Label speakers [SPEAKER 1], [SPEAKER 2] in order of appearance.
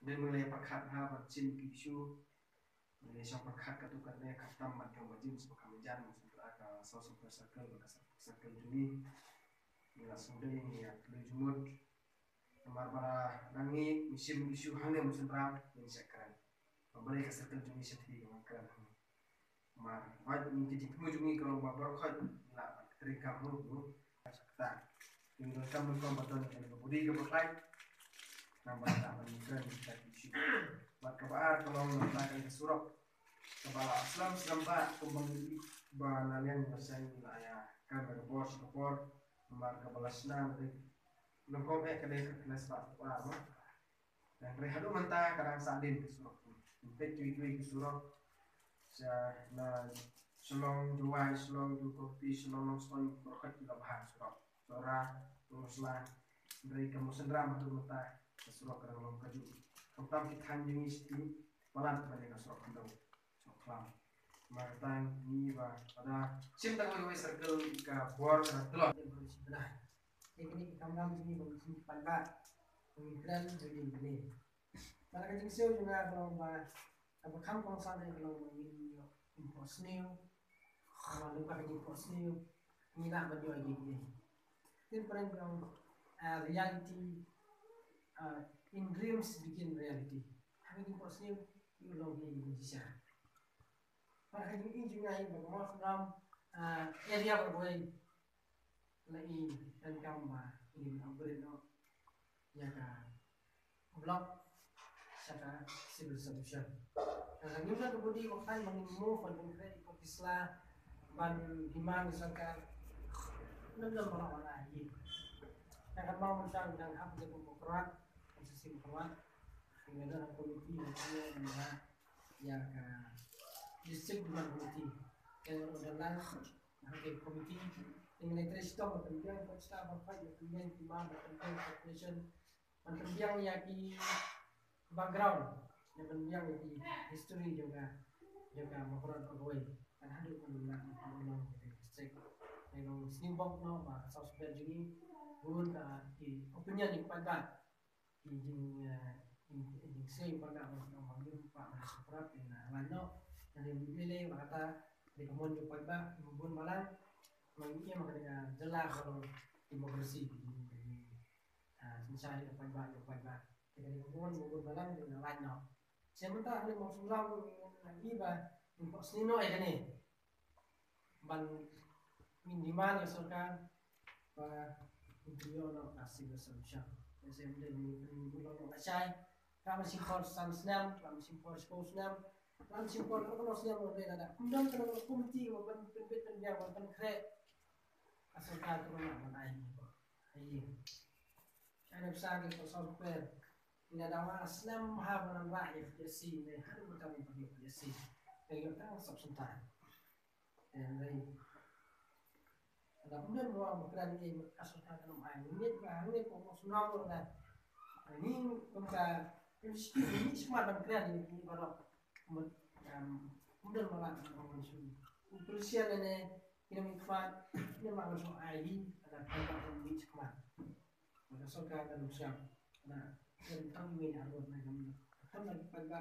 [SPEAKER 1] nên mulai perkat ha macin isu mulai siapa perkat katu karena khatam macam macam sebagai menjan sebagai ka sosok circle circle ini langsung deh ya lejumut nomor para nangi musim isu hanya musim ram yang sekarang mulai ke circle ini sedih makan mar wajib menjadi pengunjungi kalau bapak khat lah terikam mu sakta dengan kamu betul yang budi ke bapak nambah tambah migran kita isu. Mat kabar kalau mengatakan ke surau kepala Islam selambat kembali balalian bersaing wilayah kan berpor nomor kepala senam dari lengkap kedai kelas pak lama dan rehadu mentah kadang sadin ke surau untuk cuy ke surau na selong dua selong dua kopi selong stone berkat juga bahan surau sora muslah dari kamu sendram atau mentah surau kerana long kaju. Tentang kita hanya isti malam pada surau kandau coklam. Martang ni bah pada cinta kau yang circle ka bor kerana telur.
[SPEAKER 2] Nah, ini kita ngam sini bagi pandai pemikiran jadi ini. Pada kajian sel juga kalau bah apa kam konsal yang kalau ingin impos new, kalau lupa kajian impos new, ini nak baju lagi ini. Ini pernah bilang reality. In dreams begin reality. Having positive, you know the Indonesia. Para having engineering, but more from area of way, like dan kamba ini ambil no, ya kan, block, saka civil solution. Kalau kita kebudi waktu mengimu konflik Islam, ban iman misalkan, nanti orang ini. Akan mau mencari dan apa yang berperan, sisi berperan, dengan dalam komiti yang distrik dengan komiti, yang adalah hakim komiti dengan interest itu berkembang pasca berfait berkembang timah berkembang population berkembang yaki background yang berkembang yaki history juga berperan pegawai dan hadir mengenal distrik yang senimbang no South Sudan ini pun opinion yang pada jing say pada orang Pak Masuprat dan lano yang dimilih kata di kemun yang pada pun malah mengia makanya jelas kalau demokrasi di mencari yang pada jadi kemun malah dengan lano sementara ada mau sulam lagi bah import sino ya ni ban minimal ya sokan interior no civil solution. Jadi mungkin kalau macam kami simpor sansnam, kami simpor spousnam, kami simpor kalau siam boleh ada. Kemudian kalau komiti maupun penbiar maupun kre asal kata mana mana ini. Saya besar di software. Ini ada orang Islam mahaman rakyat jasi ini harus bertemu pada jasi. Jadi kita substansi. Dan ada kemudian orang berkeran ini asal dalam air ini pokok sunam dan ini bukan ini semua berkeran ini baru kemudian malah mengunjungi urusan ini mikfat ini maksud air ada tempat ini semua ada surga dan usia nah tentang ini harus mereka